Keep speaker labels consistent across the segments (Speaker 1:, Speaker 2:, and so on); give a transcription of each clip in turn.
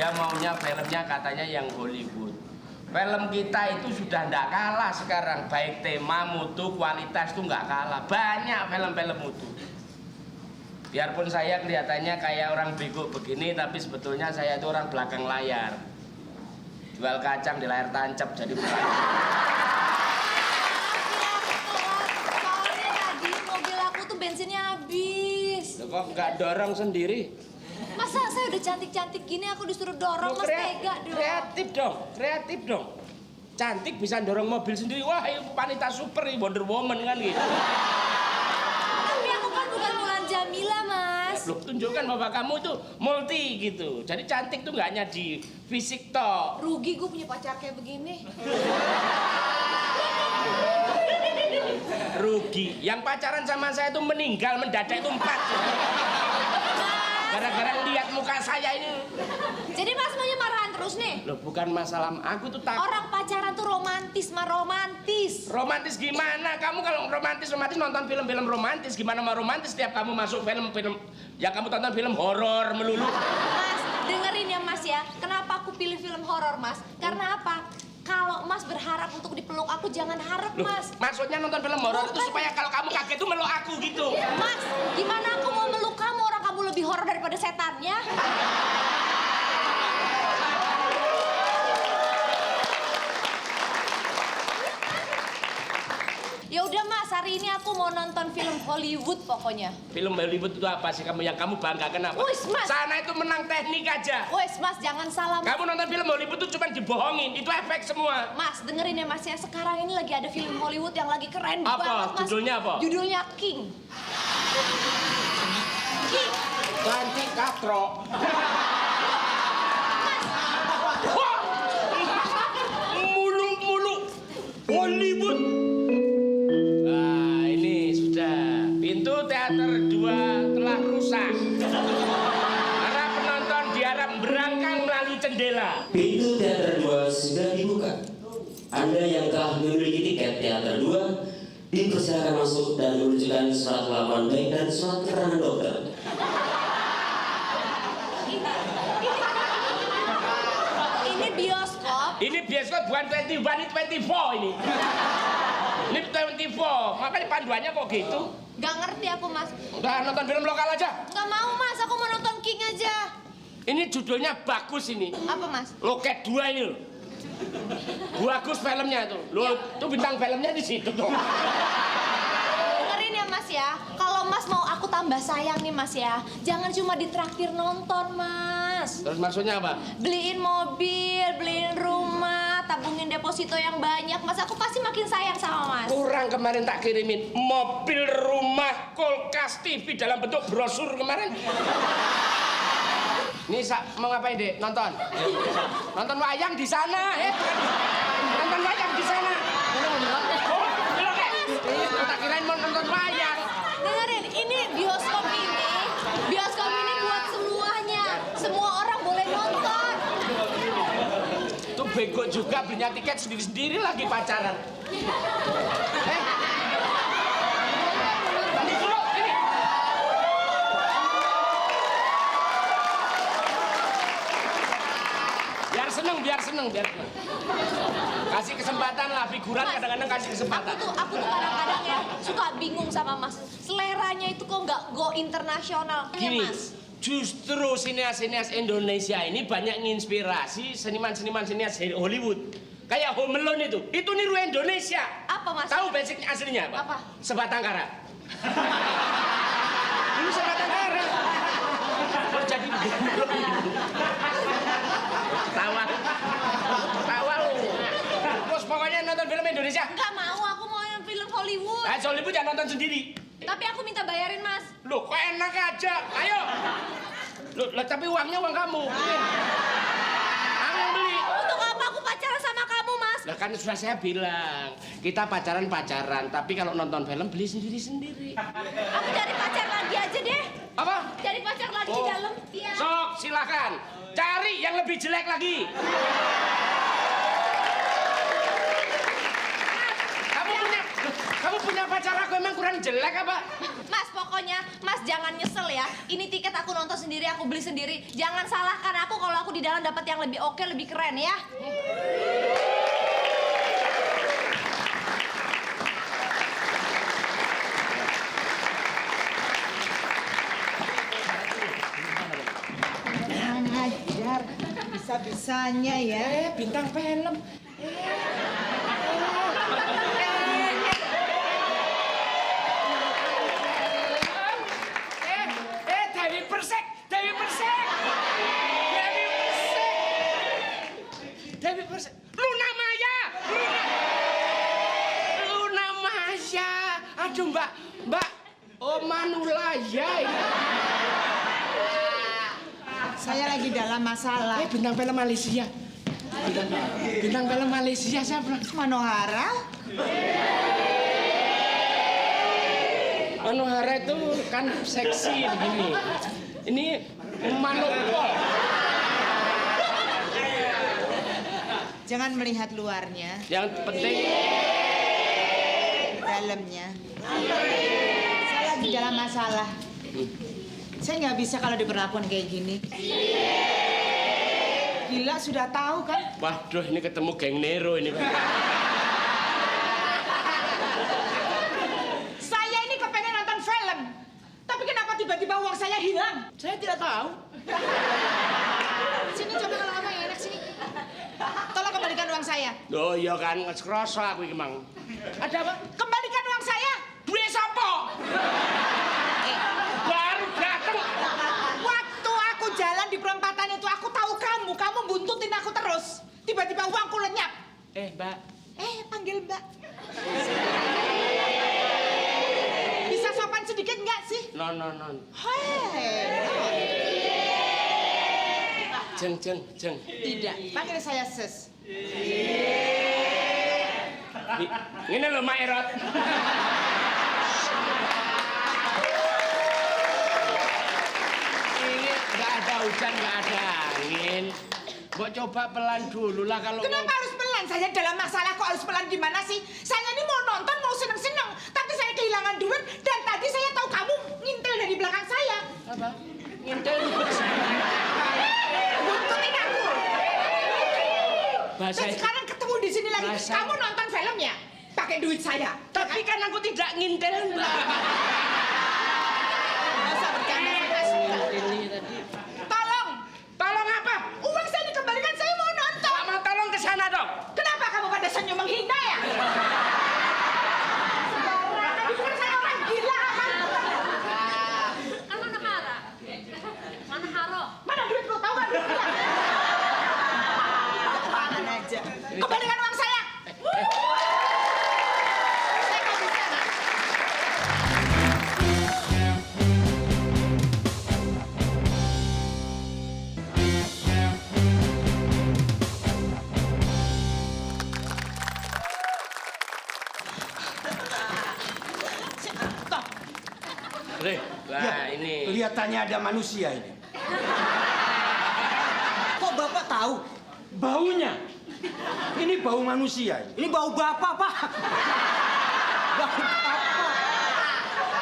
Speaker 1: Dia maunya filmnya katanya yang Hollywood. Film kita itu sudah tidak kalah sekarang, baik tema, mutu, kualitas itu nggak kalah. Banyak film-film mutu. Biarpun saya kelihatannya kayak orang bego begini, tapi sebetulnya saya itu orang belakang layar. Jual kacang di layar tancap jadi bukan.
Speaker 2: Soalnya tadi mobil aku tuh bensinnya habis.
Speaker 1: Loh, kok nggak dorong sendiri?
Speaker 2: Masa saya udah cantik-cantik gini aku disuruh dorong, Mas tega dong.
Speaker 1: Kreatif dong. Cantik bisa dorong mobil sendiri. Wah, ini wanita super nih, Wonder Woman kan gitu.
Speaker 2: Tapi aku kan bukan Mulan Jamila, Mas.
Speaker 1: Loh, tunjukkan bahwa kamu tuh multi gitu. Jadi cantik tuh nggak hanya di fisik toh.
Speaker 2: Rugi gue punya pacar kayak begini.
Speaker 1: Rugi. Yang pacaran sama saya tuh meninggal mendadak itu 4. Gara-gara lihat muka saya ini.
Speaker 2: Jadi Mas maunya marahan terus nih?
Speaker 1: Loh, bukan masalah aku tuh
Speaker 2: Orang pacaran tuh romantis, mah romantis.
Speaker 1: Romantis gimana? Kamu kalau romantis nonton film-film romantis. Gimana mau romantis setiap kamu masuk film-film yang kamu tonton film horor melulu?
Speaker 2: Mas, dengerin ya Mas ya. Kenapa aku pilih film horor, Mas? Karena apa? Kalau Mas berharap untuk dipeluk aku, jangan harap,
Speaker 1: Loh,
Speaker 2: Mas.
Speaker 1: maksudnya nonton film horor itu supaya kalau kamu kaget tuh meluk aku gitu.
Speaker 2: Mas, gimana aku mau meluk kamu? Orang kamu lebih horor daripada setannya. Ya udah Mas, hari ini aku mau nonton film Hollywood pokoknya.
Speaker 1: Film Hollywood itu apa sih yang kamu banggakan apa?
Speaker 2: Wis, Mas.
Speaker 1: Sana itu menang teknik aja.
Speaker 2: Wes Mas, jangan salah.
Speaker 1: Kamu nonton film Hollywood itu cuma dibohongin, itu efek semua.
Speaker 2: Mas, dengerin ya Mas ya. Sekarang ini lagi ada film Hollywood yang lagi keren
Speaker 1: Apa?
Speaker 2: banget Mas.
Speaker 1: Judulnya apa?
Speaker 2: Judulnya King. King.
Speaker 1: Cantik katro. Mulu-mulu Hollywood. Nah, ini sudah. Pintu teater 2 telah rusak. Para penonton diharap berangkang melalui jendela.
Speaker 3: Pintu teater 2 sudah dibuka. Anda yang telah memiliki tiket teater 2 dipersilakan masuk dan menunjukkan surat laporan baik dan surat keterangan dokter.
Speaker 2: Ini bioskop.
Speaker 1: Ini bioskop bukan 21, ini 24 ini. Ini 24, makanya panduannya kok gitu.
Speaker 2: Gak ngerti aku Mas.
Speaker 1: Udah nonton film lokal aja.
Speaker 2: Gak mau Mas, aku mau nonton King aja.
Speaker 1: Ini judulnya bagus ini.
Speaker 2: Apa Mas?
Speaker 1: Loket 2 ini loh. Bagus filmnya tuh. Lo tuh bintang filmnya di situ tuh.
Speaker 2: Dengerin ya Mas ya. Kalau Mas mau aku tambah sayang nih Mas ya. Jangan cuma ditraktir nonton Mas.
Speaker 1: Terus maksudnya apa?
Speaker 2: Beliin mobil, beliin rumah, tabungin deposito yang banyak. Mas, aku pasti makin sayang sama Mas.
Speaker 1: Kurang kemarin tak kirimin mobil, rumah, kulkas, TV dalam bentuk brosur kemarin. Ini mau ngapain dek? Nonton? Nonton wayang di sana, nonton wayang di sana. Oh, tak kirain mau nonton wayang.
Speaker 2: Dengerin, ini bioskop ini buat semuanya. Semua orang boleh nonton.
Speaker 1: Tuh bego juga belinya tiket sendiri-sendiri lagi pacaran. Biar seneng. Kasih kesempatan lah, figuran
Speaker 2: Mas,
Speaker 1: kadang-kadang kasih kesempatan.
Speaker 2: Aku tuh kadang-kadang ya suka bingung sama Mas. Seleranya itu kok nggak go internasional.
Speaker 1: Gini,
Speaker 2: Mas.
Speaker 1: justru sineas-sineas Indonesia ini banyak menginspirasi seniman-seniman Hollywood. Kayak Home Alone itu niru Indonesia.
Speaker 2: Apa Mas?
Speaker 1: Tahu basic aslinya apa?
Speaker 2: Apa?
Speaker 1: Sebatang kara. Ini sebatang kara. Terus jadi Tawa lu. Terus pokoknya nonton film Indonesia.
Speaker 2: Nggak mau, aku mau yang film Hollywood.
Speaker 1: Nah, Hollywood jangan nonton sendiri.
Speaker 2: Tapi aku minta bayarin Mas.
Speaker 1: Loh, kok enak aja. Ayo. Loh, tapi uangnya uang kamu. Aku yang beli.
Speaker 2: Untuk apa aku pacaran sama kamu Mas?
Speaker 1: Lah kan sudah saya bilang, kita pacaran, tapi kalau nonton film beli sendiri-sendiri.
Speaker 2: Aku cari pacar lagi aja deh.
Speaker 1: Apa?
Speaker 2: Cari pacar lagi di dalam. Iya.
Speaker 1: Sok, silakan. Cari yang lebih jelek lagi. Kamu punya Kamu punya pacar aku emang kurang jelek apa?
Speaker 2: Mas, pokoknya Mas jangan nyesel ya. Ini tiket aku nonton sendiri, aku beli sendiri. Jangan salahkan aku kalau aku di dalam dapat yang lebih oke, lebih keren ya.
Speaker 4: Ngajar bisa-bisanya ya.
Speaker 1: Bintang film. Dewi Persik. Luna Maya. Aduh, Mbak. Oh, Manulaya.
Speaker 4: Saya lagi dalam masalah.
Speaker 1: Bintang film Malaysia. Bintang film Malaysia siapa?
Speaker 4: Manohara?
Speaker 1: Manohara itu kan seksi begini. Ini Manopol.
Speaker 4: Jangan melihat luarnya,
Speaker 1: Yang penting
Speaker 4: dalamnya. Saya lagi dalam masalah. Saya nggak bisa kalau diperlakukan kayak gini. Gila, sudah tahu kan?
Speaker 1: waduh, ini ketemu geng Nero ini.
Speaker 4: Saya ini kepengen nonton film. Tapi kenapa tiba-tiba uang saya hilang?
Speaker 1: Saya tidak tahu.
Speaker 4: Sini coba kalau kamu yang enak sini. Tolong kembalikan uang saya.
Speaker 1: Oh iya kan, kerasa aku iki mang. Ada apa?
Speaker 4: Kembalikan uang saya.
Speaker 1: Duit sopo? Baru datang.
Speaker 4: Waktu aku jalan di perempatan itu, aku tahu kamu buntutin aku terus. Tiba-tiba uangku lenyap.
Speaker 1: Mbak.
Speaker 4: Panggil Mbak. Bisa sopan sedikit nggak sih?
Speaker 1: Non.
Speaker 4: Hei.
Speaker 1: Jeng.
Speaker 4: Tidak, panggil saya Sis.
Speaker 1: Ini loh Mak Erot. Ini nggak ada hujan, nggak ada angin. Mbok coba pelan dulu lah kalau.
Speaker 4: Kenapa harus pelan? Saya dalam masalah kok harus pelan gimana sih? Saya ini mau nonton, mau seneng-seneng. Tapi saya kehilangan duit dan tadi saya tahu kamu ngintil dari belakang saya.
Speaker 1: Apa? Ngintel.
Speaker 4: Buntutin aku.
Speaker 1: Bahasa.
Speaker 4: Dan sekarang ketemu di sini lagi.
Speaker 1: Bahasa.
Speaker 4: Kamu nonton filmnya pakai duit saya.
Speaker 1: Tapi kan aku tidak ngintel, Mbak.
Speaker 4: Masa bercanda saya suka. Tolong apa? Uang saya dikembalikan, saya mau nonton.
Speaker 1: Mau tolong ke sana dong.
Speaker 4: Kenapa kamu pada senyum menghina ya? Sembarangan, bukan saya orang gila apa?
Speaker 2: Kan mana Haro?
Speaker 4: Mana duitku, tahu kan? Apaan aja. Kembalikan uang saya. Saya nggak bisa, Nak. Toh,
Speaker 1: Nah, ini.
Speaker 5: Kelihatannya ada manusia ini.
Speaker 6: Kok Bapak tahu?
Speaker 5: Baunya. Ini bau manusia.
Speaker 6: Ini bau Bapak, Pak. Bau Bapak.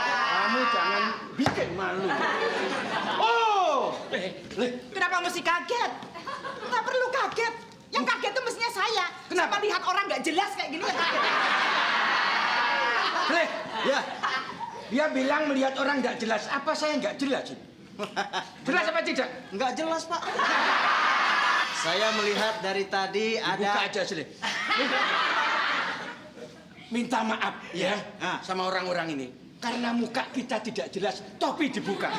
Speaker 5: Kamu jangan bikin malu. Oh,
Speaker 4: kenapa mesti kaget? Nggak perlu kaget. Yang kaget itu mestinya saya.
Speaker 5: Kenapa?
Speaker 4: Sama lihat orang nggak jelas kayak gini yang kaget.
Speaker 5: ya. Dia bilang melihat orang nggak jelas. Apa saya nggak jelas? Jelas apa tidak?
Speaker 6: Nggak jelas, Pak. Saya melihat dari tadi
Speaker 5: Buka
Speaker 6: ada...
Speaker 5: aja sini. Minta maaf ya sama orang-orang ini. Karena muka kita tidak jelas, topi dibuka.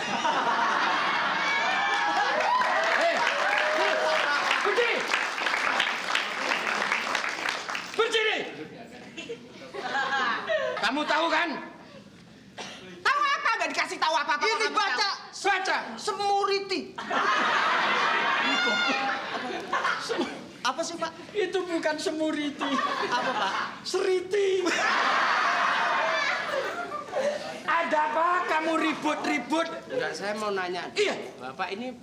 Speaker 5: Berdiri! Berdiri! Kamu tahu kan?
Speaker 4: Tahu apa? Nggak dikasih tahu apa-apa.
Speaker 6: Ini
Speaker 4: kamu
Speaker 6: baca.
Speaker 4: tahu.
Speaker 5: Baca!
Speaker 6: Semuriti. Apa sih, Pak?
Speaker 5: Itu bukan semuriti.
Speaker 6: Apa, Pak?
Speaker 5: Seriti. Ada apa kamu ribut-ribut?
Speaker 1: Enggak, saya mau nanya.
Speaker 5: Iya.
Speaker 1: Bapak ini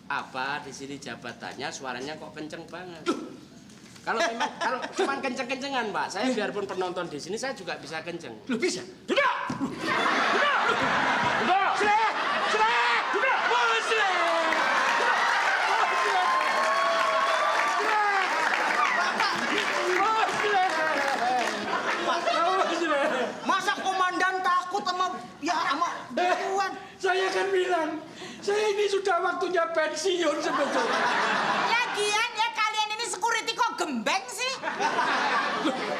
Speaker 1: apa di sini jabatannya? Suaranya kok kenceng banget. kalau cuman kenceng-kencengan, Pak. Saya biarpun penonton di sini saya juga bisa kenceng.
Speaker 5: Lu bisa? Duduk! Duduk! Selek! Selek! Duduk! Mau selek!
Speaker 6: Masa komandan takut sama begituan?
Speaker 5: Saya kan bilang, saya ini sudah waktunya pensiun sebetulnya.
Speaker 4: Lagian ya kalian ini security kok gembeng sih?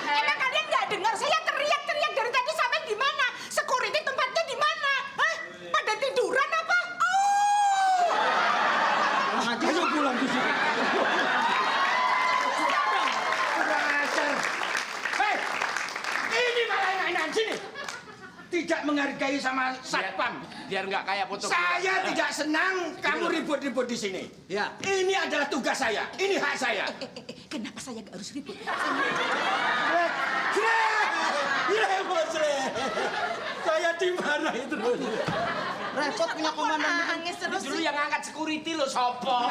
Speaker 4: Emang kalian nggak dengar saya teriak-teriak dari tadi sampai di mana? Security tempatnya di mana? Hah? Pada tiduran apa? Oh!
Speaker 5: Ayo pulang di sini. Kurang ajar. Hei, ini malah enak-enakan sini. Tidak menghargai sama satpam.
Speaker 1: Biar nggak kayak foto.
Speaker 5: Saya tidak senang kamu ribut-ribut di sini.
Speaker 6: Ya.
Speaker 5: Ini adalah tugas saya. Ini hak saya.
Speaker 4: Kenapa saya nggak harus ribut?
Speaker 5: Saya dimarahi terus.
Speaker 6: Repot punya komandan.
Speaker 2: Nangis terus
Speaker 1: Dulu
Speaker 2: sih.
Speaker 1: yang ngangkat security lo sopo.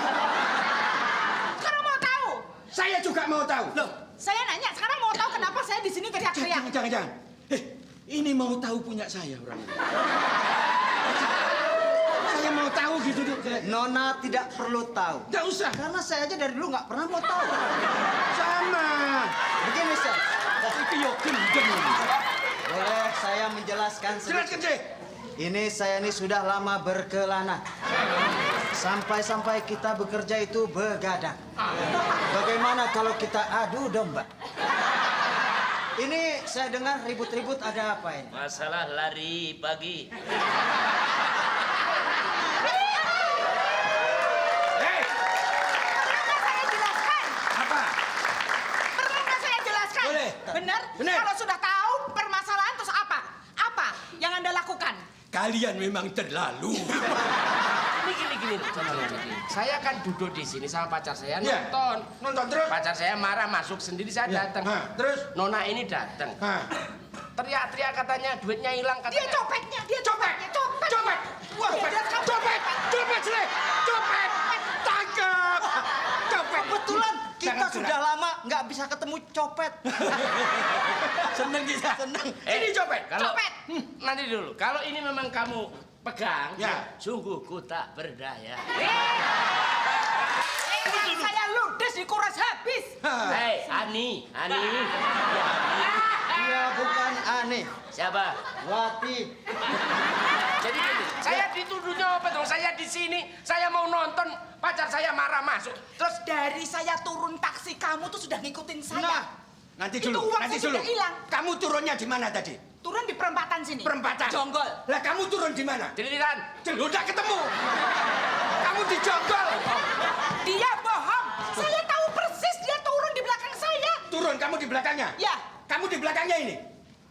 Speaker 4: Sekarang mau tahu?
Speaker 5: Saya juga mau tahu. Loh,
Speaker 4: Saya nanya, sekarang mau tahu kenapa saya di sini teriak-teriak?
Speaker 5: jangan. Ini mau tahu punya saya orang ini. Saya mau tahu gitu tuh.
Speaker 6: Nona tidak perlu tahu.
Speaker 5: Nggak usah.
Speaker 6: Karena saya aja dari dulu nggak pernah mau tahu.
Speaker 5: Sama.
Speaker 6: Begini, Sir.
Speaker 5: Itu yo gendeng.
Speaker 6: Boleh saya menjelaskan
Speaker 5: Jelaskan sih.
Speaker 6: Ini saya ini sudah lama berkelana. Sampai-sampai kita bekerja itu begadang. Bagaimana kalau kita adu domba? Ini saya dengar ribut-ribut ada apa ini?
Speaker 1: Masalah lari pagi.
Speaker 5: Hei,
Speaker 4: Perlu saya jelaskan?
Speaker 5: apa?
Speaker 4: Perlu nggak saya jelaskan?
Speaker 5: Boleh.
Speaker 4: Benar?
Speaker 5: Benar.
Speaker 4: Kalau sudah tahu permasalahan terus apa? Apa yang Anda lakukan?
Speaker 5: Kalian memang terlalu.
Speaker 1: Ini gini. Saya kan duduk di sini sama pacar saya
Speaker 5: Iya.
Speaker 1: nonton.
Speaker 5: Nonton terus.
Speaker 1: Pacar saya marah masuk sendiri saya
Speaker 5: Iya.
Speaker 1: datang.
Speaker 5: Hah, terus?
Speaker 1: Nona ini datang.
Speaker 5: Hah.
Speaker 1: Teriak-teriak katanya duitnya hilang
Speaker 4: Dia
Speaker 1: katanya.
Speaker 4: copetnya, dia copetnya, copet.
Speaker 5: Copet.
Speaker 4: Wah,
Speaker 5: Copet. Copet, Sle. Copet. Tangkap. Copet.
Speaker 6: Kebetulan kita
Speaker 5: Jangan
Speaker 6: sudah lama nggak bisa ketemu copet.
Speaker 5: Seneng kita.
Speaker 6: Seneng.
Speaker 5: Ini copet.
Speaker 1: Kalau
Speaker 4: Copet.
Speaker 1: nanti dulu. Kalau ini memang kamu pegang,
Speaker 5: Ya.
Speaker 1: sungguh ku tak berdaya.
Speaker 4: Yang saya ludes dikuras habis.
Speaker 1: Hei, Ani.
Speaker 6: Dia bukan aneh.
Speaker 1: Siapa?
Speaker 6: Wati.
Speaker 1: Jadi gini, saya dituduhnya apa dong? Saya di sini, saya mau nonton, pacar saya marah masuk.
Speaker 4: Terus dari saya turun taksi kamu tuh sudah ngikutin saya.
Speaker 5: Nah, nanti
Speaker 4: Itu
Speaker 5: dulu.
Speaker 4: uang
Speaker 5: Nanti
Speaker 4: saya
Speaker 5: dulu.
Speaker 4: sudah hilang.
Speaker 5: Kamu turunnya di mana tadi?
Speaker 4: Turun di perempatan sini.
Speaker 5: Perempatan.
Speaker 4: Jonggol.
Speaker 5: Lah kamu turun di mana?
Speaker 1: Celilitan.
Speaker 5: Udah ketemu. Kamu di jonggol.
Speaker 4: Dia bohong. Saya tahu persis dia turun di belakang saya.
Speaker 5: Turun kamu di belakangnya?
Speaker 4: Ya.
Speaker 5: Kamu di belakangnya ini?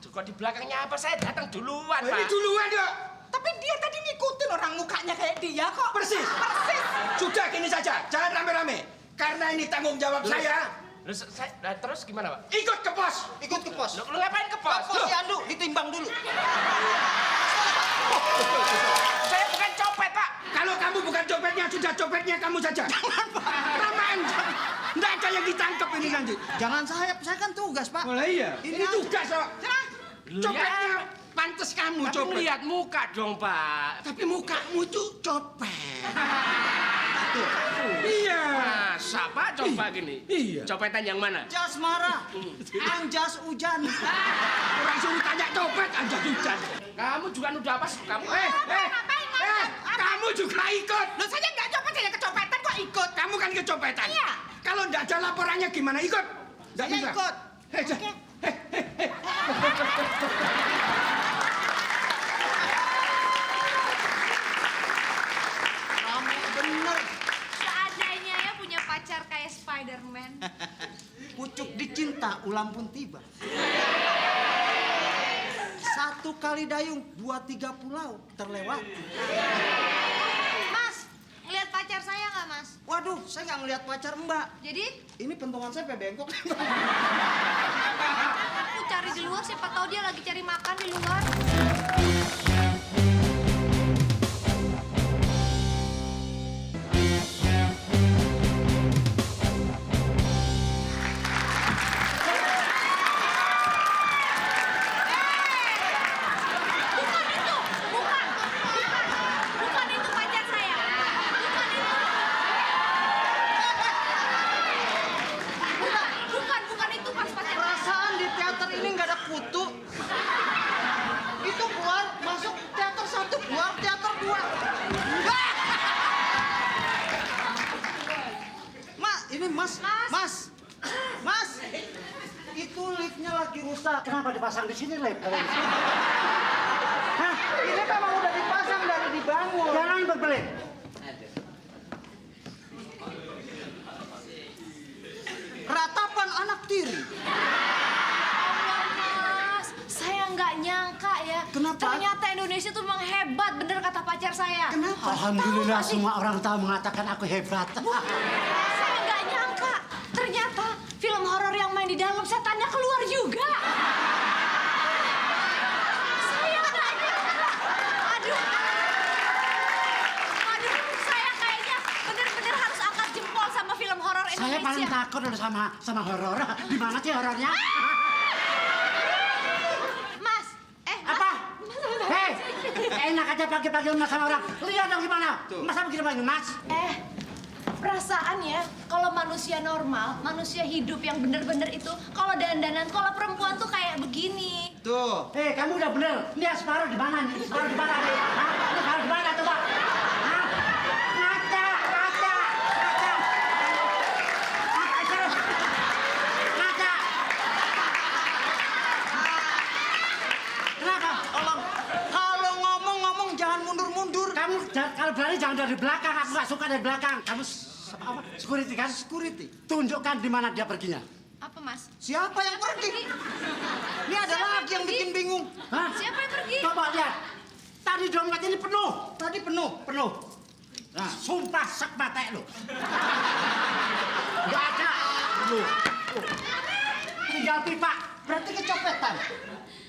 Speaker 1: Kok di belakangnya apa? Saya datang duluan,
Speaker 5: Ini
Speaker 1: Pak.
Speaker 5: duluan ya.
Speaker 4: Tapi dia tadi ngikutin orang mukanya kayak dia kok.
Speaker 5: Persis.
Speaker 4: Persis.
Speaker 5: Sudah gini saja, jangan rame-rame. Karena ini tanggung jawab saya.
Speaker 1: Terus gimana, Pak?
Speaker 5: Ikut ke pos.
Speaker 6: Ikut ke pos.
Speaker 1: Lu ngapain ke pos?
Speaker 6: Pos Yandu ditimbang dulu.
Speaker 1: Saya bukan copet, Pak.
Speaker 5: Kalau kamu bukan copetnya, sudah copetnya kamu saja. Ramaan. Nggak ada yang ditangkap ini nanti.
Speaker 6: Jangan saya kan tugas, Pak.
Speaker 5: Oh iya.
Speaker 6: Ini
Speaker 5: Ini tugas, Pak. Copetnya
Speaker 1: Ya.
Speaker 5: pantas kamu
Speaker 1: Tapi
Speaker 5: copet.
Speaker 1: lihat muka dong, Pak.
Speaker 5: Tapi mukamu itu copet. Iya.
Speaker 1: Masa, Pak, coba gini.
Speaker 5: Iya.
Speaker 1: Copetan yang mana?
Speaker 6: Jas marah. Yang jas hujan.
Speaker 5: Orang suruh tanya copet aja hujan.
Speaker 1: Kamu juga nuduh apa? Kamu
Speaker 4: Ngapain?
Speaker 5: Kamu juga ikut.
Speaker 4: Loh saya nggak copet, saya kecopetan kok ikut.
Speaker 5: Kamu kan kecopetan.
Speaker 4: Iya.
Speaker 5: Kalau nggak ada laporannya gimana? Ikut. Nggak
Speaker 6: Saya
Speaker 5: bisa.
Speaker 6: ikut.
Speaker 5: Oke.
Speaker 6: Kamu bener.
Speaker 2: Seandainya ya punya pacar kayak Spider-Man.
Speaker 6: Pucuk dicinta, ulam pun tiba. Satu kali dayung, 2-3 pulau terlewati.
Speaker 2: Mas, ngeliat pacar saya nggak, Mas?
Speaker 6: Waduh, saya nggak ngeliat pacar Mbak.
Speaker 2: Jadi,
Speaker 6: Ini pentungan saya bengkok.
Speaker 2: aku cari di luar, siapa tahu dia lagi cari makan di luar.
Speaker 6: ini nggak ada kutu. Itu keluar, masuk teater 1, keluar teater 2. Ini Mas. Itu liftnya lagi rusak.
Speaker 7: Kenapa dipasang di sini, Lep?
Speaker 6: Hah? Ini memang udah dipasang dari dibangun.
Speaker 7: Jangan berbelit.
Speaker 6: Ratapan anak tiri.
Speaker 2: Mas, saya nggak nyangka ya.
Speaker 6: Kenapa?
Speaker 2: Ternyata Indonesia tuh memang hebat, bener kata pacar saya.
Speaker 6: Kenapa?
Speaker 7: Alhamdulillah
Speaker 2: Tahu nggak sih?
Speaker 7: semua orang tahu mengatakan aku hebat.
Speaker 2: Saya nggak nyangka. Ternyata film horor yang main di dalam setannya keluar juga. Saya nggak nyangka. Aduh, saya kayaknya bener-bener harus angkat jempol sama film horor Indonesia.
Speaker 7: Saya paling takut udah sama horor. Di mana sih horornya?
Speaker 2: Mas,
Speaker 7: Apa? Hei, enak aja pagi-pagi mas sama orang. Lihat dong gimana? Masa begini panggil Mas?
Speaker 2: Perasaan ya, kalau manusia normal, manusia hidup yang bener-bener itu, kalau dandanan, kalau perempuan tuh kayak begini.
Speaker 6: Tuh.
Speaker 7: Hei, kamu udah bener. Lihat separuh di mana nih? Separuh di mana nih? Hah? Ini separuh di mana coba? Hah? Ngaca. Ngaca. Kenapa?
Speaker 6: Tolong. Kalau ngomong jangan mundur-mundur.
Speaker 7: Kamu kalau berani jangan dari belakang. Aku nggak suka dari belakang. Kamu apa? Security kan?
Speaker 6: Security.
Speaker 7: Tunjukkan di mana dia perginya.
Speaker 2: Apa, Mas?
Speaker 6: Siapa yang pergi? Ini ada
Speaker 2: Siapa
Speaker 6: lagi yang
Speaker 2: pergi?
Speaker 6: bikin bingung.
Speaker 7: Hah?
Speaker 2: Siapa yang pergi?
Speaker 7: Coba lihat. Tadi dompet ini penuh.
Speaker 6: Tadi penuh.
Speaker 7: Nah, sumpah sek batek lu. Nggak ada. Lu. Tinggal pipa.
Speaker 6: Berarti kecopetan.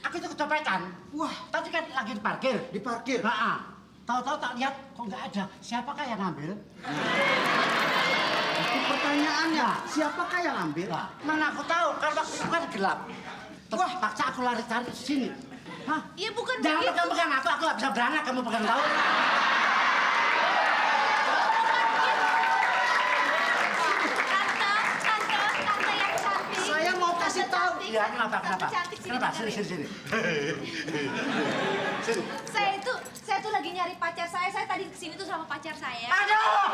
Speaker 7: Aku itu kecopetan.
Speaker 6: Wah,
Speaker 7: Tadi kan lagi diparkir.
Speaker 6: diparkir.
Speaker 7: Nah, tahu-tahu tak lihat kok nggak ada. Siapakah yang ngambil?
Speaker 6: Itu pertanyaannya. Siapakah yang ambil?
Speaker 7: Nah, mana aku tahu kan waktu itu kan gelap. Wah, paksa aku lari cari sini. Hah?
Speaker 2: Ya bukan
Speaker 7: Jangan
Speaker 2: begitu.
Speaker 7: pegang aku nggak bisa beranak kamu pegang tahu.
Speaker 2: Tante yang cantik.
Speaker 6: Saya mau kasih tahu.
Speaker 7: Iya, kenapa?
Speaker 2: Tante cantik, sini
Speaker 7: Kenapa?
Speaker 2: bentar ya.
Speaker 7: Sini. Sini.
Speaker 2: Saya tuh lagi nyari pacar saya. Saya tadi kesini tuh sama pacar saya.
Speaker 7: Aduh!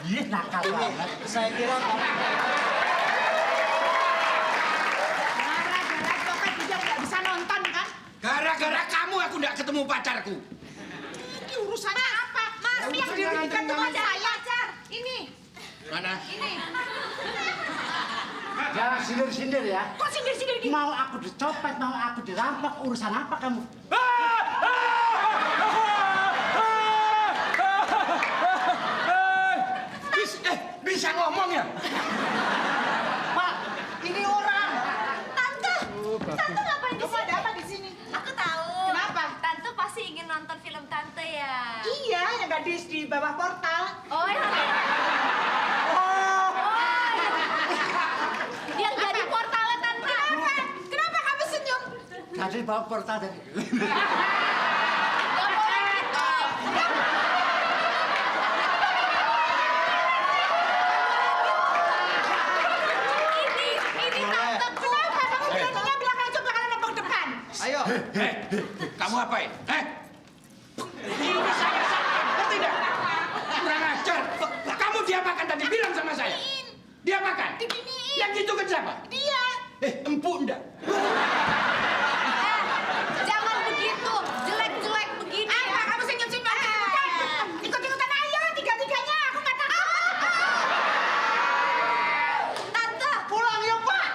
Speaker 7: Iya, nakal banget.
Speaker 6: Saya kira
Speaker 4: Gara-gara copet dia nggak bisa nonton kan?
Speaker 5: Gara-gara kamu aku nggak ketemu pacarku.
Speaker 4: Ini urusannya apa?
Speaker 2: Mas,
Speaker 4: Ini yang
Speaker 5: jangan
Speaker 4: diberikan
Speaker 5: jangan
Speaker 4: teman
Speaker 2: Cari
Speaker 4: saya.
Speaker 2: pacar. Ini.
Speaker 5: Mana?
Speaker 7: Jangan sindir-sindir ya.
Speaker 4: Kok sindir-sindir gitu?
Speaker 7: Mau aku dicopet, mau aku dirampok, urusan apa kamu?
Speaker 5: Bisa ngomong ya?
Speaker 6: Pak, ini orang.
Speaker 2: Tante ngapain di
Speaker 4: Kamu
Speaker 2: sini?
Speaker 4: ada apa di sini?
Speaker 2: Aku tahu.
Speaker 4: Kenapa?
Speaker 2: Tante pasti ingin nonton film Tante ya.
Speaker 4: Iya, yang gadis di bawah portal.
Speaker 2: Oh, yang yang jadi portalnya Tante.
Speaker 4: Kenapa kamu senyum?
Speaker 7: Tadi bawa portal tadi.
Speaker 2: Gak boleh gitu. Ini Tante.
Speaker 4: Kenapa kamu beraninya belakang coba kalian nempel depan?
Speaker 6: Ayo.
Speaker 5: Kamu apain? Ini saya sakit, ngerti tidak? Kurang ajar. Kamu diapakan tadi? Bilang sama saya. Diapakan?
Speaker 4: Diginiin.
Speaker 5: Yang itu ke siapa?
Speaker 4: Dia.
Speaker 5: Empuk enggak?
Speaker 2: Jangan begitu. Jelek-jelek begini.
Speaker 4: Apa kamu senyum-senyum? Ikut-ikutan ayo, tiga-tiganya. Aku nggak takut.
Speaker 2: Tante.
Speaker 6: Pulang yuk, Pak.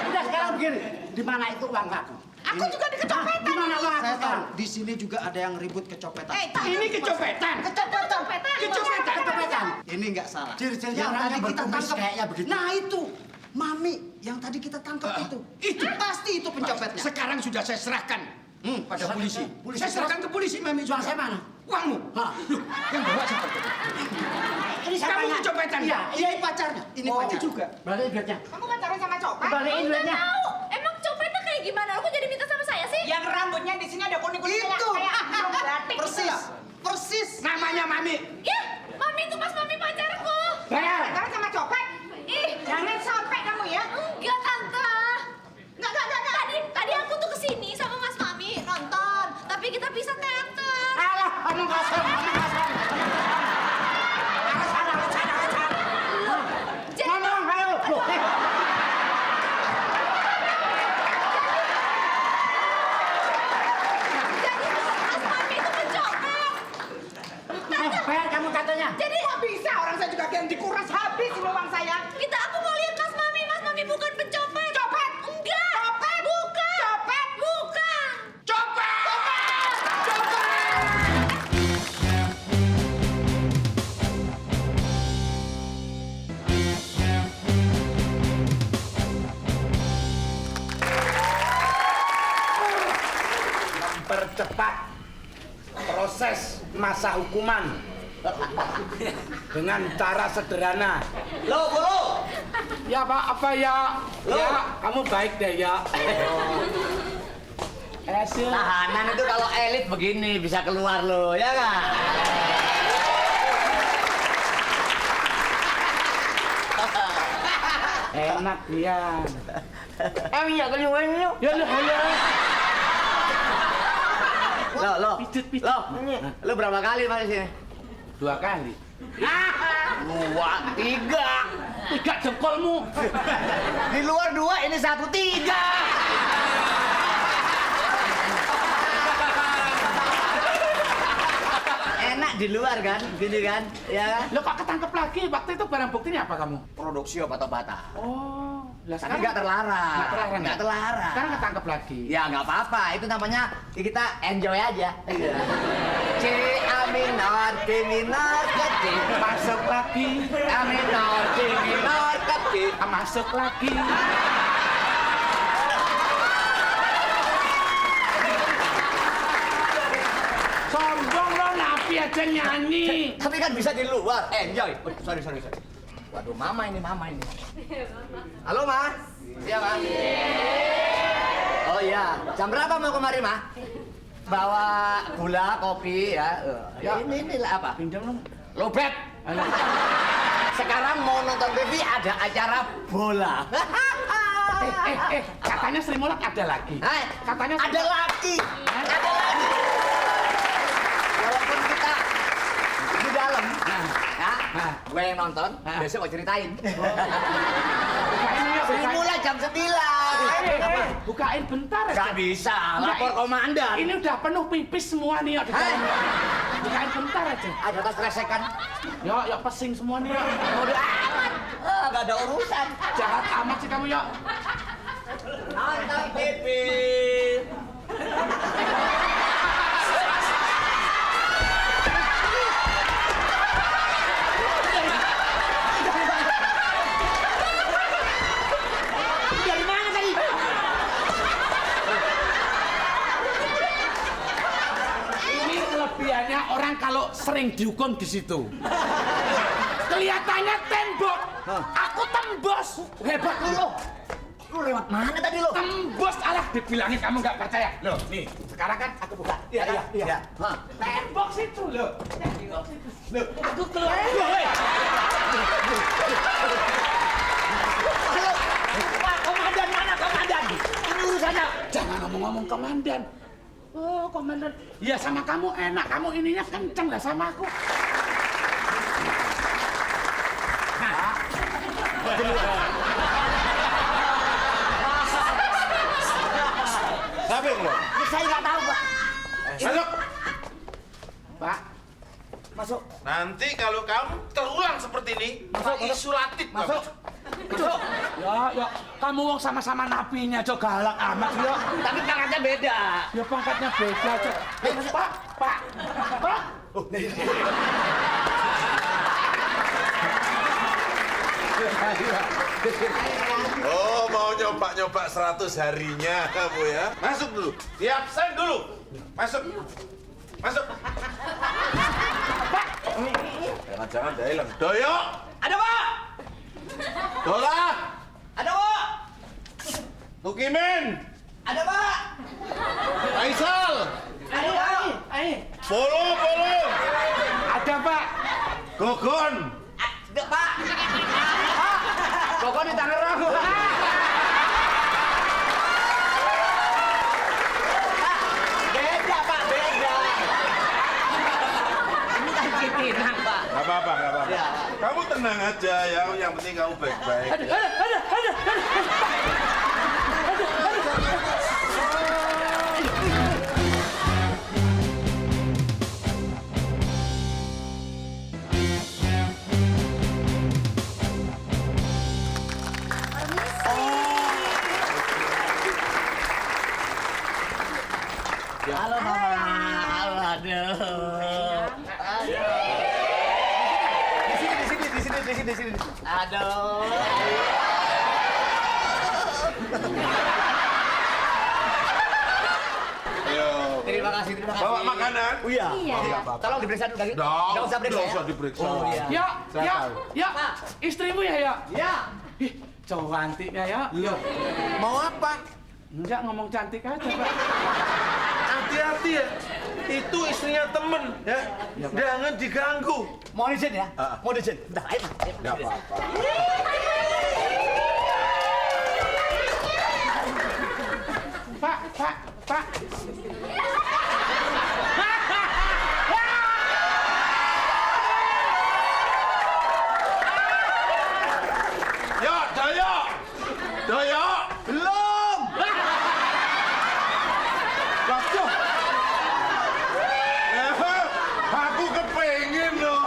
Speaker 7: Udah sekarang begini, di mana itu uang aku?
Speaker 4: Aku juga dikecopetan.
Speaker 7: Di mana uang aku
Speaker 6: Saya tahu,
Speaker 7: sekarang?
Speaker 6: di sini juga ada yang ribut kecopetan.
Speaker 5: Ini kecopetan.
Speaker 7: Kecopetan.
Speaker 6: Ini nggak salah.
Speaker 7: Ciri-cirinya
Speaker 6: Yang
Speaker 7: orang
Speaker 6: tadi
Speaker 7: yang
Speaker 6: kita
Speaker 7: berkumis
Speaker 6: tangkap.
Speaker 7: kayaknya begitu.
Speaker 6: Nah itu, Mami yang tadi kita tangkap itu.
Speaker 5: Itu.
Speaker 6: Pasti itu pencopetnya.
Speaker 5: Sekarang sudah saya serahkan pada polisi.
Speaker 7: Polisi.
Speaker 5: Saya serahkan ke polisi, Mami.
Speaker 7: Uang saya mana?
Speaker 5: Uangmu.
Speaker 7: Hah?
Speaker 5: Loh, yang bawa siapa?
Speaker 7: Ini
Speaker 5: Kamu
Speaker 7: siapanya?
Speaker 5: kecopetan?
Speaker 7: Iya,
Speaker 6: Ini pacarnya. Ini
Speaker 5: Oh,
Speaker 6: pacarnya.
Speaker 5: juga.
Speaker 7: balikin duitnya.
Speaker 4: Kamu pacaran sama copet?
Speaker 7: Balikin duitnya.
Speaker 2: Tahu. Emang copetnya kayak gimana? Lu kok jadi minta sama saya sih?
Speaker 4: Yang rambutnya di sini ada kuning-kuning
Speaker 6: Itu.
Speaker 4: kayak burung batik.
Speaker 6: Persis. Persis.
Speaker 5: Namanya Mami.
Speaker 2: Ya, Mami itu pas Mami pacarku.
Speaker 5: Bayar.
Speaker 4: Pacaran sama copet?
Speaker 2: Ih,
Speaker 4: Jangan sampai kamu ya.
Speaker 2: enggak Tante.
Speaker 5: mempercepat proses masa hukuman dengan cara sederhana.
Speaker 6: Lo, Guru.
Speaker 5: Ya Pak, apa ya? Ya, kamu baik deh ya.
Speaker 7: Tahanan itu kalau elit begini bisa keluar loh, ya nggak?
Speaker 5: Enak dia.
Speaker 7: Emang ya keluar lo?
Speaker 5: Ya lu halo.
Speaker 7: Lo,
Speaker 5: Pijit.
Speaker 7: lo berapa kali Pak di sini?
Speaker 5: 2 kali.
Speaker 7: 2, 3.
Speaker 5: 3 jempolmu.
Speaker 7: Di luar 2, ini 1, 3. Enak di luar kan, gini kan, ya kan?
Speaker 5: Lo kok ketangkep lagi? Waktu itu barang buktinya apa kamu?
Speaker 7: Produksi obat-obatan.
Speaker 5: Oh, lah
Speaker 7: Tapi nggak terlarang.
Speaker 5: Nggak terlarang.
Speaker 7: Nggak terlarang.
Speaker 5: Sekarang ketangkep lagi.
Speaker 7: Ya nggak apa-apa, itu namanya kita enjoy aja. C A minor, D minor, ke D.
Speaker 5: Masuk lagi.
Speaker 7: A minor, D minor, ke D.
Speaker 5: Masuk lagi. Sombong lo, napi aja nyanyi.
Speaker 7: Tapi kan bisa di luar, enjoy. Oh, sorry. Waduh, mama ini. Halo, Ma. Iya, Ma. Oh iya, jam berapa mau kemari, Ma? Bawa gula, kopi ya.
Speaker 5: Ya.
Speaker 7: Ini lah apa?
Speaker 5: Pinjam lo.
Speaker 7: Lobet. Sekarang mau nonton TV ada acara bola.
Speaker 5: Katanya Sri Mulat ada lagi. Katanya
Speaker 7: ada lagi. Ada lagi. Walaupun kita di dalam, ya, gue yang nonton, besok mau ceritain.
Speaker 5: Bukain yuk,
Speaker 7: Sri Mulat jam 9.
Speaker 5: Bukain bentar aja.
Speaker 7: Gak bisa, lapor komandan.
Speaker 5: Ini udah penuh pipis semua nih. Bukain bentar aja.
Speaker 7: Ada tas kresekan.
Speaker 5: Yuk, pesing semua nih.
Speaker 7: Udah amat. Gak ada urusan.
Speaker 5: Jahat amat sih kamu, yuk.
Speaker 7: Nonton TV. Dari mana tadi?
Speaker 5: Ini kelebihannya orang kalau sering dihukum di situ. Kelihatannya tembok. Aku tembus. Hebat lu.
Speaker 7: Lu lewat mana tadi lo?
Speaker 5: Tembus, alah dibilangin kamu nggak percaya. Loh, nih, sekarang kan aku buka.
Speaker 7: Iya.
Speaker 5: Tembok situ, loh. Tembok situ. Loh, aku keluar.
Speaker 7: Halo, Pak Komandan mana Komandan? Ini urusannya.
Speaker 5: Jangan ngomong-ngomong komandan. Oh, komandan. Iya, sama kamu enak. Kamu ininya kenceng lah sama aku.
Speaker 8: Siapa yang keluar?
Speaker 7: Saya nggak tahu, Pak.
Speaker 8: Masuk.
Speaker 5: Pak,
Speaker 7: Masuk.
Speaker 8: Nanti kalau kamu terulang seperti ini, isolatif.
Speaker 7: Masuk.
Speaker 5: masuk. Ya, kamu wong sama-sama napinya, Cok, galak amat, ya.
Speaker 7: Tapi pangkatnya beda.
Speaker 5: Ya pangkatnya beda, Cok. Pak.
Speaker 8: Oh, mau nyoba-nyoba 100 harinya kamu ya? Masuk dulu. Di absen dulu. Masuk. Jangan dah hilang. Doyo.
Speaker 7: Ada, Pak.
Speaker 8: Dola.
Speaker 7: Ada, Pak.
Speaker 8: Tukimen.
Speaker 7: Ada, Pak.
Speaker 8: Faisal.
Speaker 5: Ayo.
Speaker 8: Polo.
Speaker 5: Ada, Pak.
Speaker 8: Gogon.
Speaker 7: Ada, Pak. Pak. Pokoknya di Tangerang. Beda, Pak. Beda. Ini kan Cipinang, Pak.
Speaker 8: Gak apa-apa.
Speaker 7: Ya.
Speaker 8: Kamu tenang aja ya, yang penting kamu baik-baik.
Speaker 7: Halo, Mama. Halo, aduh. Di sini. Aduh.
Speaker 8: Ayo.
Speaker 7: Terima kasih
Speaker 8: makanan?
Speaker 7: Oh iya.
Speaker 2: Iya.
Speaker 7: Tolong diperiksa dulu kali.
Speaker 8: Nggak
Speaker 7: usah periksa
Speaker 8: nggak
Speaker 7: ya.
Speaker 8: usah diperiksa.
Speaker 7: Oh iya.
Speaker 9: Ya,
Speaker 8: Saya
Speaker 9: ya,
Speaker 8: tahu.
Speaker 9: ya. Istrimu ya, ya?
Speaker 7: Ya.
Speaker 9: Ih, cantiknya ya.
Speaker 8: Loh, mau apa?
Speaker 9: Enggak ngomong cantik aja, Pak.
Speaker 8: Hati-hati ya. Itu istrinya temen ya. Jangan diganggu.
Speaker 7: Mohon izin ya. Mohon izin. Bentar, ayo, Pak. Ayo, Pak.
Speaker 8: Nggak apa-apa.
Speaker 9: Pak.
Speaker 8: Ya, Daya. Daya. Belum. Waduh. Aku kepengen loh.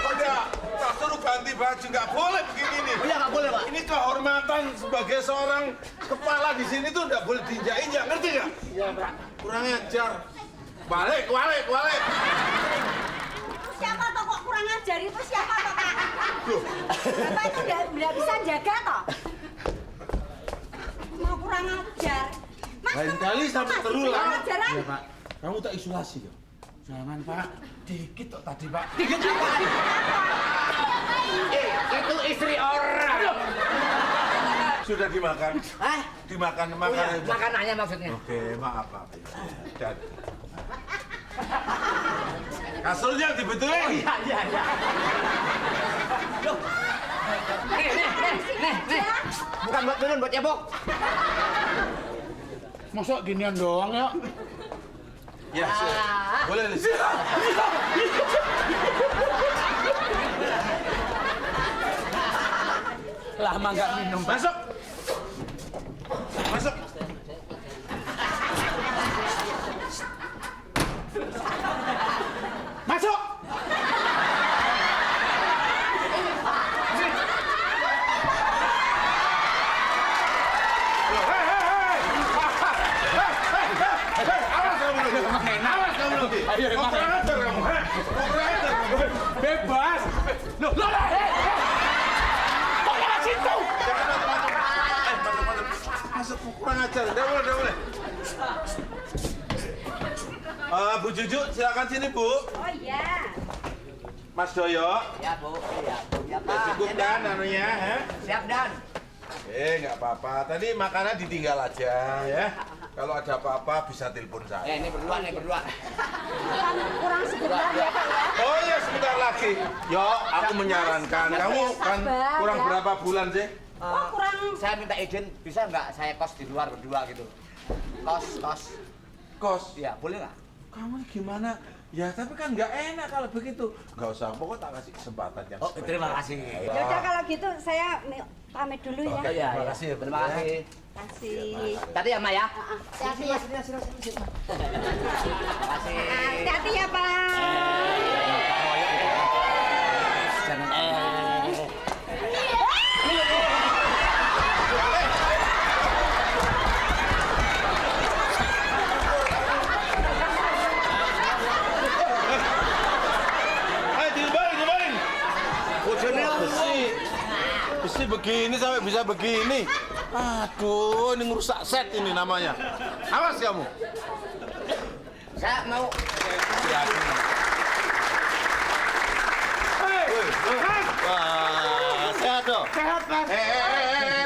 Speaker 8: Udah, tak suruh ganti baju, nggak boleh begini nih.
Speaker 7: Oh iya, nggak boleh, Pak.
Speaker 8: Ini kehormatan sebagai seorang kepala di sini tuh nggak boleh diinjak-injak, ngerti nggak? Iya, Pak. Kurang ajar. Balik.
Speaker 4: Siapa toh kok kurang ajar itu siapa toh Kak? Bapak itu nggak bisa jaga toh? Mau kurang ajar. Mas,
Speaker 8: Lain kali sampai
Speaker 4: Mas,
Speaker 8: terulang.
Speaker 4: kurang ajaran.
Speaker 9: Iya, Pak. Kamu tak isolasi ya? Jangan, Pak. Dikit kok tadi, Pak.
Speaker 7: Dikit apa?
Speaker 5: Itu istri orang.
Speaker 8: Sudah dimakan?
Speaker 7: Hah?
Speaker 8: Dimakan
Speaker 7: Oh iya,
Speaker 8: makanan.
Speaker 7: makanannya maksudnya.
Speaker 8: Oke, maaf. Dan kasurnya dibetulin.
Speaker 7: Iya. Loh. Nih. Bukan buat minum, buat cebok.
Speaker 9: Masa ginian doang ya?
Speaker 8: Ya, boleh.
Speaker 9: Lama nggak minum, Pak.
Speaker 8: Masuk.
Speaker 9: Masuk!
Speaker 8: Awas kamu.
Speaker 9: Ayo,
Speaker 8: Mau kurang ajar kamu. Mau kurang ajar kamu.
Speaker 9: Bebas! Loh, kok malah situ?
Speaker 8: Jangan masuk. Masuk, kurang ajar. Udah boleh. Bu Juju, silakan sini, Bu.
Speaker 4: Oh iya.
Speaker 8: Mas Doyo.
Speaker 7: Ya, Bu. Ya,
Speaker 8: Udah
Speaker 7: Pak.
Speaker 8: cukup kan anunya, ha?
Speaker 7: Siap, Dan.
Speaker 8: Nggak apa-apa. Tadi makanan ditinggal aja, ya. Kalau ada apa-apa bisa telepon saya.
Speaker 7: Ini berdua.
Speaker 4: Kurang sebentar ya Pak ya.
Speaker 8: Oh iya, sebentar lagi. Yo, aku menyarankan. Kamu kan
Speaker 4: sabar,
Speaker 8: kurang
Speaker 4: ya.
Speaker 8: berapa bulan sih?
Speaker 4: Oh kurang.
Speaker 7: Saya minta izin, bisa nggak saya kos di luar berdua gitu? Kos.
Speaker 8: Kos.
Speaker 7: Iya, boleh nggak?
Speaker 8: Kamu ini gimana? Ya, tapi kan nggak enak kalau begitu. Nggak usah, pokoknya tak kasih kesempatan yang
Speaker 7: Oh,
Speaker 8: sebaik.
Speaker 7: terima kasih.
Speaker 4: Ya udah kalau gitu saya pamit dulu ya.
Speaker 7: Oh, iya,
Speaker 8: Terima kasih ya, Bu.
Speaker 7: Terima kasih.
Speaker 4: Kasih.
Speaker 7: Tadi ya, Ma ya.
Speaker 4: Hati-hati ya.
Speaker 7: Terima kasih.
Speaker 4: Hati-hati ya Pak.
Speaker 8: Dibalik. Besi begini sampai bisa begini. Aduh, ini ngerusak set ini namanya. Awas kamu.
Speaker 7: Saya mau
Speaker 8: Sehat dong.
Speaker 9: Sehat, Mas.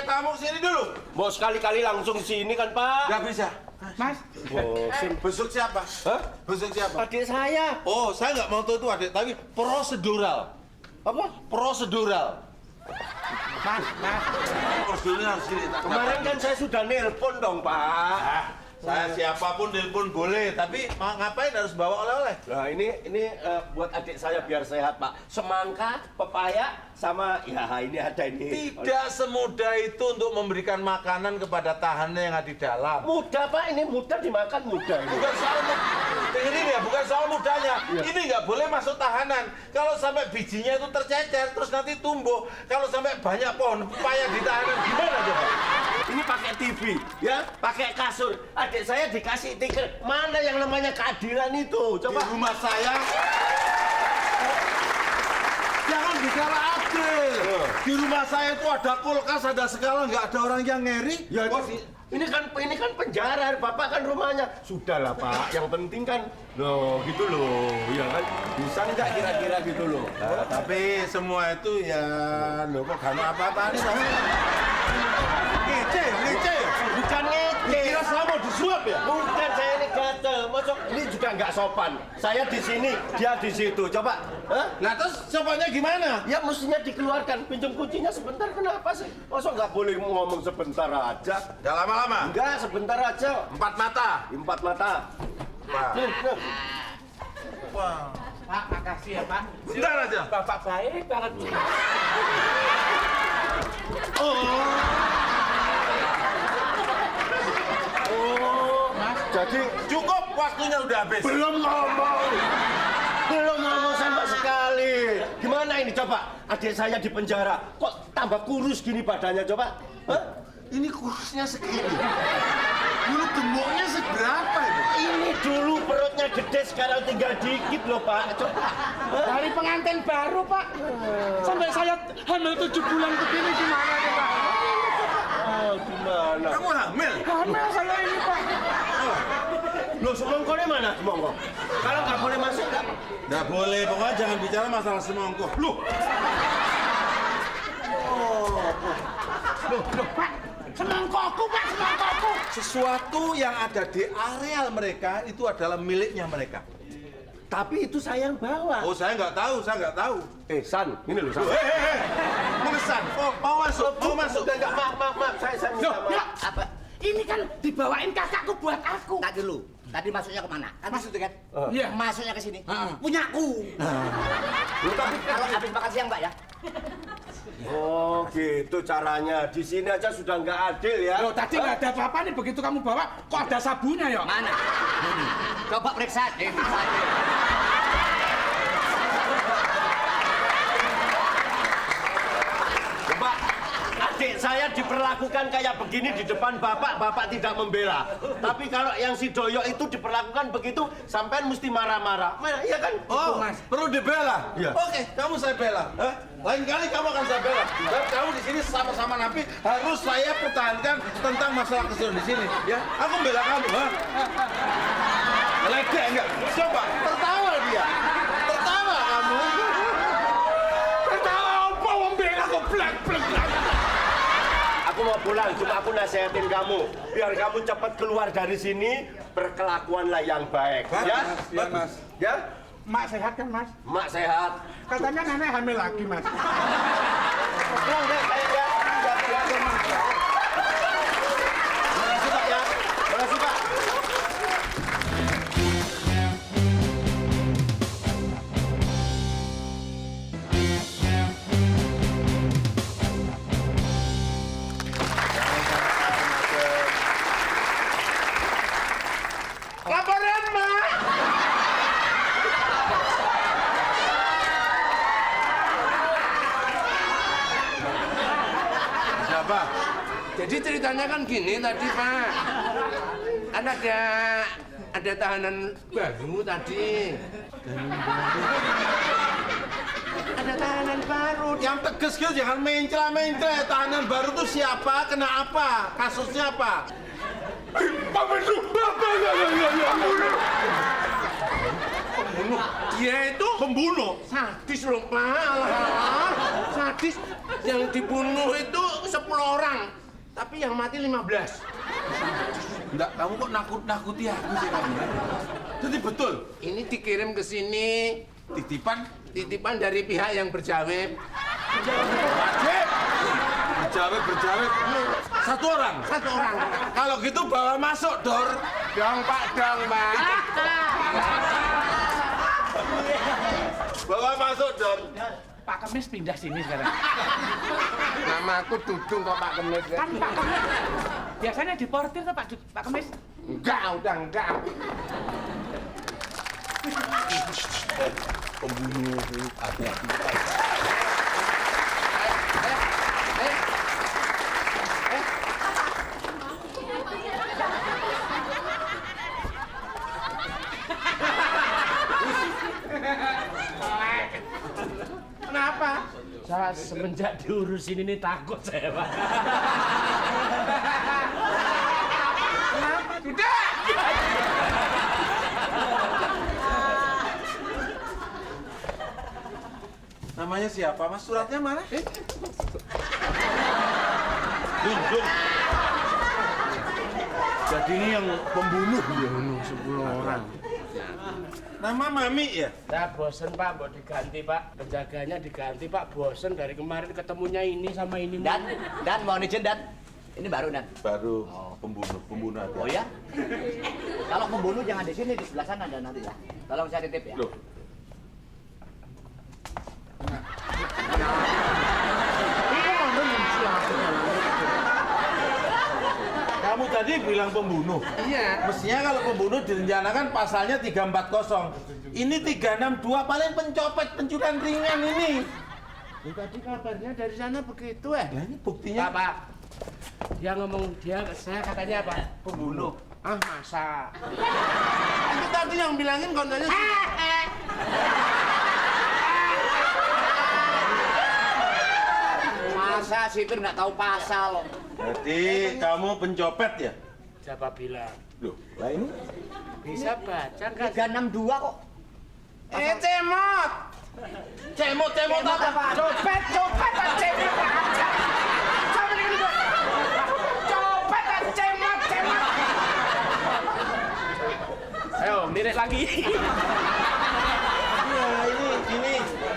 Speaker 8: Tamu sini dulu.
Speaker 10: Bos sekali-kali langsung sini kan, Pak.
Speaker 8: Nggak bisa.
Speaker 9: Mas,
Speaker 8: Besok siapa?
Speaker 10: Hah?
Speaker 8: Besok siapa?
Speaker 10: Adik saya.
Speaker 8: Oh, saya nggak mau tahu itu adik, tapi prosedural.
Speaker 10: Apa?
Speaker 8: Prosedural.
Speaker 9: Mas.
Speaker 8: Prosedurnya harus gini.
Speaker 10: Kemarin kan saya sudah nelpon dong, Pak.
Speaker 8: Saya siapapun telepon boleh, tapi ngapain harus bawa oleh-oleh?
Speaker 10: Nah ini buat adik saya biar sehat Pak. Semangka, pepaya, sama ya ini ada ini.
Speaker 8: Tidak semudah itu untuk memberikan makanan kepada tahanan yang ada di dalam.
Speaker 10: Mudah Pak, ini mudah dimakan mudah.
Speaker 8: Bukan soal ini ya, bukan soal mudahnya. Ini nggak boleh masuk tahanan. Kalau sampai bijinya itu tercecer, terus nanti tumbuh. Kalau sampai banyak pohon pepaya di tahanan, gimana coba?
Speaker 10: Ini pakai TV, ya, pakai kasur. Adik saya dikasih tiker. Mana yang namanya keadilan itu? Coba.
Speaker 8: Di rumah saya. Jangan bicara adil. Di rumah saya itu ada kulkas, ada segala, nggak ada orang yang ngeri.
Speaker 10: Ya, ini kan penjara, Bapak kan rumahnya. Sudahlah Pak, yang penting kan, loh gitu loh, ya kan. Bisa nggak kira-kira gitu loh?
Speaker 8: Nah, tapi semua itu ya, loh kok gak ada apa-apaan sih? Ngece.
Speaker 10: Bukan ngece.
Speaker 8: Kira selama disuap ya?
Speaker 10: Bukan, saya ini gatel. Masuk ini juga nggak sopan. Saya di sini, dia di situ. Coba. Hah?
Speaker 8: Nah terus sopanya gimana?
Speaker 10: Ya mestinya dikeluarkan. Pinjam kuncinya sebentar. Kenapa sih? Masa nggak boleh ngomong sebentar aja?
Speaker 8: Gak lama-lama?
Speaker 10: Enggak, sebentar aja.
Speaker 8: 4 mata?
Speaker 10: 4 mata.
Speaker 8: Wah.
Speaker 10: Wah.
Speaker 1: Pak, makasih ya Pak.
Speaker 8: Sebentar aja.
Speaker 1: Bapak baik banget.
Speaker 10: Jadi
Speaker 8: Cukup, waktunya udah habis.
Speaker 10: belum ngomong sama sekali. Gimana ini coba? Adik saya di penjara. Kok tambah kurus gini badannya coba? Hah?
Speaker 8: Ini kurusnya segini. Dulu gemuknya seberapa itu?
Speaker 10: Ini dulu perutnya gede, sekarang tinggal dikit loh Pak. Coba. Hah?
Speaker 5: Dari pengantin baru, Pak. Sampai saya hamil 7 bulan begini gimana nih, Pak?
Speaker 10: Oh, gimana?
Speaker 8: Kamu hamil?
Speaker 5: Hamil saya ini, Pak.
Speaker 10: Loh, semongkonya mana semongko? Kalau nggak boleh masuk nggak?
Speaker 8: Nggak boleh, pokoknya jangan bicara masalah semongko. Loh,
Speaker 5: Pak. Semangkokku, Pak, semangkokku.
Speaker 8: sesuatu yang ada di areal mereka itu adalah miliknya mereka.
Speaker 10: Tapi itu saya yang bawa.
Speaker 8: Oh, saya nggak tahu.
Speaker 10: San, ini loh San.
Speaker 8: Mengesan. Oh, mau masuk.
Speaker 10: Enggak, maaf. Saya minta
Speaker 5: Loh, ya.
Speaker 10: maaf. Apa?
Speaker 5: Ini kan dibawain kakakku buat aku.
Speaker 7: Tak dulu. Tadi masuknya kemana? Kan masuk tuh kan?
Speaker 5: Iya.
Speaker 7: Masuknya ke sini. Punyaku. Kalau habis makan siang, Pak ya.
Speaker 10: Oh, gitu caranya. Di sini aja sudah nggak adil ya.
Speaker 5: Loh, tadi nggak ada apa-apa nih, begitu kamu bawa, kok ada sabunnya ya?
Speaker 7: Mana? Coba periksa.
Speaker 10: Coba, adik saya diperlakukan kayak begini di depan bapak tidak membela. Tapi kalau yang si Doyo itu diperlakukan begitu, sampean mesti marah-marah. Iya kan?
Speaker 8: Oh, perlu dibela?
Speaker 10: Iya.
Speaker 8: Oke, kamu saya bela. Lain kali kamu akan saya bela. Dan kamu di sini sama-sama napi, harus saya pertahankan tentang masalah keseluruhan di sini. Ya, aku bela kamu. Ledek enggak? Coba, tertawa dia. Tertawa kamu.
Speaker 5: Tertawa apa, membela kok blak-blak.
Speaker 10: Aku mau pulang, cuma aku nasihatin kamu. Biar kamu cepat keluar dari sini, berkelakuanlah yang baik. Ya?
Speaker 8: Ya, Mas.
Speaker 10: Ya?
Speaker 5: Mak sehat kan, Mas?
Speaker 10: Mak sehat.
Speaker 5: Katanya nenek hamil lagi, Mas.
Speaker 10: Pulang deh, saya ya. Makasih Pak ya. Makasih Pak.
Speaker 8: Laporan, Mak. Siapa?
Speaker 1: Jadi ceritanya kan gini tadi Pak. Kan ada tahanan baru tadi. Ada tahanan baru.
Speaker 8: Yang tegas gitu, jangan mencela-mencela. Tahanan baru tuh siapa? Kena apa? Kasusnya apa?
Speaker 1: Pembunuh. Dia itu
Speaker 8: Pembunuh?
Speaker 1: sadis loh Pak. Sadis. Yang dibunuh itu 10 orang. Tapi yang mati 15.
Speaker 8: Enggak, kamu kok nakut-nakuti aku sih kamu? Jadi betul?
Speaker 1: Ini dikirim ke sini.
Speaker 8: Titipan
Speaker 1: Dari pihak yang berjawab.
Speaker 8: berjawab. Satu orang.
Speaker 5: Satu orang.
Speaker 8: Kalau gitu bawa masuk, Dor.
Speaker 5: Dong Pak, dong Pak.
Speaker 8: Bawa masuk, Dor.
Speaker 5: Pak Kemis pindah sini sekarang. Nama aku Dudung kok Pak Kemis. Kan Pak Kemis. Biasanya di portir tuh Pak Kemis. Enggak, udah enggak.
Speaker 8: Pembunuh hati-hati.
Speaker 5: Kenapa?
Speaker 1: Saya semenjak diurusin ini takut saya, Pak.
Speaker 5: Sudah.
Speaker 8: Namanya siapa, Mas? Suratnya mana? Dudung. Jadi ini yang pembunuh ya, 10 orang. Nama Mami ya?
Speaker 1: Saya bosen, Pak, mau diganti, Pak. Penjaganya diganti, Pak. Bosen dari kemarin ketemunya ini sama ini.
Speaker 7: Dan mohon izin, Dan. Ini baru, Dan.
Speaker 8: Baru pembunuh hati.
Speaker 7: Oh ya? Kalau pembunuh jangan di sini, di sebelah sana Dan nanti ya. Tolong saya titip ya.
Speaker 8: Loh. Kamu tadi bilang pembunuh.
Speaker 5: Iya.
Speaker 8: Mestinya kalau pembunuh direncanakan pasalnya 340. Ini 362 paling pencopet pencurian ringan ini.
Speaker 1: Tadi kabarnya dari sana begitu,
Speaker 8: Nah, ini buktinya.
Speaker 1: Pak. Dia ngomong, saya katanya apa? Pembunuh. Ah, masa?
Speaker 5: Itu tadi yang bilangin kontennya.
Speaker 7: Masa sipir nggak tahu pasal?
Speaker 8: Jadi kamu pencopet ya?
Speaker 1: Siapa bilang?
Speaker 8: Loh, lah ini?
Speaker 1: Bisa baca kan?
Speaker 7: 362 kok.
Speaker 5: Cemot.
Speaker 8: Cemot apa?
Speaker 5: Copet aja. Copet aja, cemot.
Speaker 1: Ayo, lirik lagi.
Speaker 8: Iya,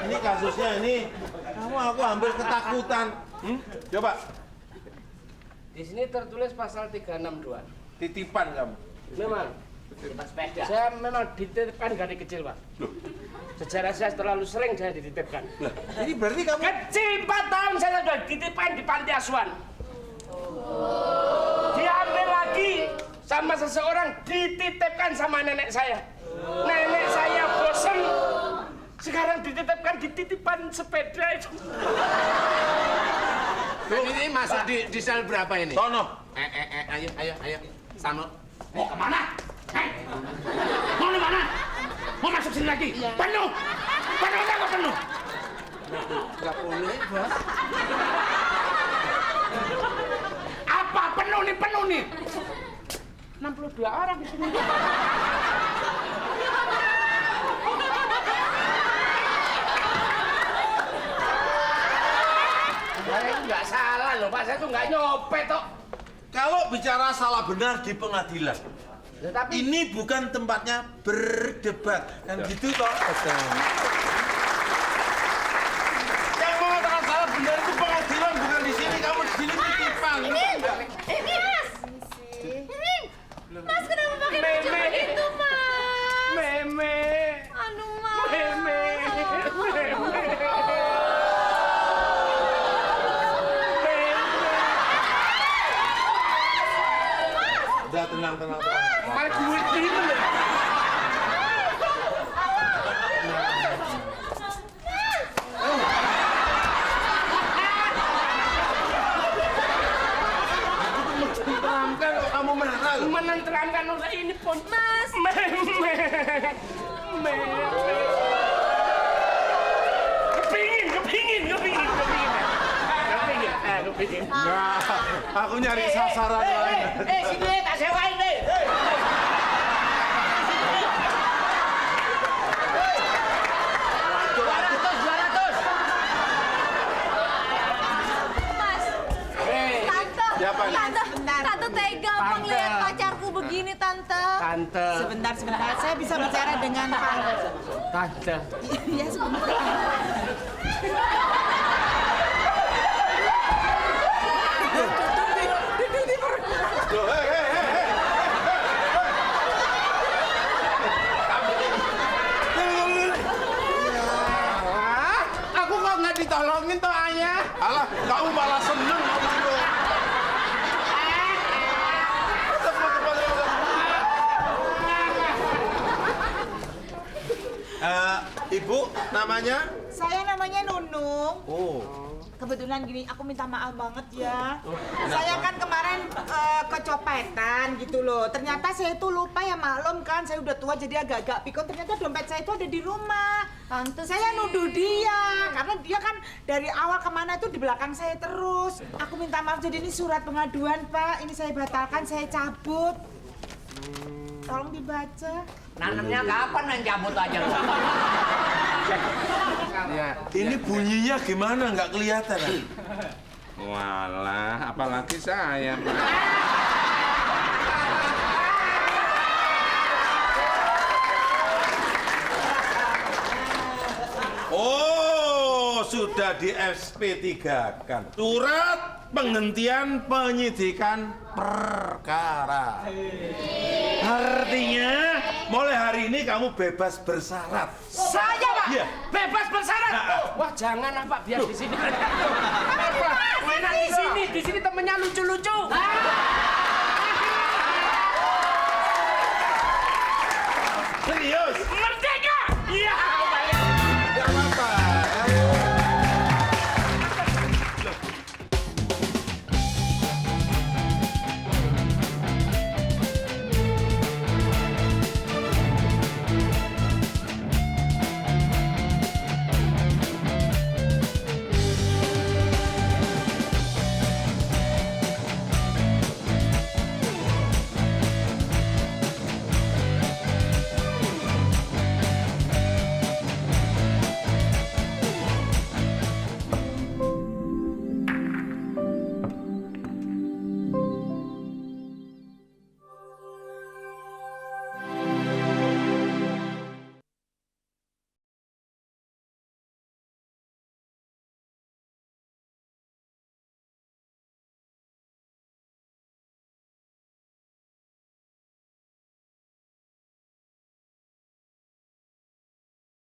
Speaker 8: ini kasusnya ini. Aku hampir ketakutan. Coba.
Speaker 1: Di sini tertulis pasal 362.
Speaker 8: Titipan kamu.
Speaker 1: Memang.
Speaker 7: Titipan sepeda.
Speaker 1: Saya memang dititipkan dari kecil, Pak.
Speaker 8: Loh.
Speaker 1: Sejarah saya terlalu sering saya dititipkan.
Speaker 8: Lah, ini berarti kamu
Speaker 1: Kecil 4 tahun saya sudah dititipkan di panti asuhan. Diambil lagi sama seseorang, dititipkan sama nenek saya. Nenek saya bosan. Sekarang dititipkan di titipan sepeda itu.
Speaker 5: Dan ini masuk di sel berapa ini?
Speaker 8: Sono.
Speaker 5: Ayo. Sama.
Speaker 11: Mau kemana? Mau di mana? Mau masuk sini lagi? Penuh! Penuh atau nggak penuh?
Speaker 5: Nggak boleh, Bos.
Speaker 11: Apa penuh nih?
Speaker 1: 62 orang di sini. Saya nggak salah loh, Pak. Saya tuh nggak nyopet kok.
Speaker 8: Kalau bicara salah benar di pengadilan.
Speaker 1: Tetapi
Speaker 8: Ini bukan tempatnya berdebat. Kan gitu toh? Yang mengatakan salah benar itu pengadilan, bukan di sini. Kamu di sini titipan.
Speaker 2: Ini Mas. Mas kenapa pakai baju begitu, Mas?
Speaker 1: Meme.
Speaker 2: Aduh, Mas.
Speaker 1: Meme.
Speaker 8: Udah tenang.
Speaker 1: Malah gue gitu loh.
Speaker 8: Tenangkan kok kamu marah loh.
Speaker 1: Menenteramkan orang ini pun.
Speaker 2: Mas.
Speaker 1: Meme. Kepingin.
Speaker 8: Nah, aku nyari sasaran lain.
Speaker 7: Sini tak sewain deh.
Speaker 8: Siapa nih?
Speaker 2: Tante tega apa ngeliat pacarku begini, Tante?
Speaker 1: Tante.
Speaker 4: Sebentar. Saya bisa bicara dengan Pak.
Speaker 1: Tante.
Speaker 4: Ya, sebentar.
Speaker 8: Namanya?
Speaker 4: Saya namanya Nunung.
Speaker 8: Oh.
Speaker 4: Kebetulan gini, aku minta maaf banget ya. Saya kan kemarin kecopetan gitu loh. Ternyata saya itu lupa ya, maklum kan. Saya udah tua jadi agak-agak pikun. Ternyata dompet saya itu ada di rumah.
Speaker 2: Pantes.
Speaker 4: Saya nuduh dia, karena dia kan dari awal kemana itu di belakang saya terus. Aku minta maaf, jadi ini surat pengaduan, Pak. Ini saya batalkan, saya cabut. Tolong dibaca.
Speaker 7: Nanamnya kapan main cabut aja lu?
Speaker 8: Ya, ini bunyinya gimana? Nggak kelihatan.
Speaker 1: Walah, apalagi saya, Pak.
Speaker 8: Oh, sudah di SP3-kan. Surat penghentian penyidikan perkara. Artinya, mulai hari ini kamu bebas bersyarat.
Speaker 1: Saya, Pak?
Speaker 8: Iya.
Speaker 1: Bebas bersyarat? Wah, jangan, Pak. Biar di sini. Apa? Enak di sini temennya lucu-lucu.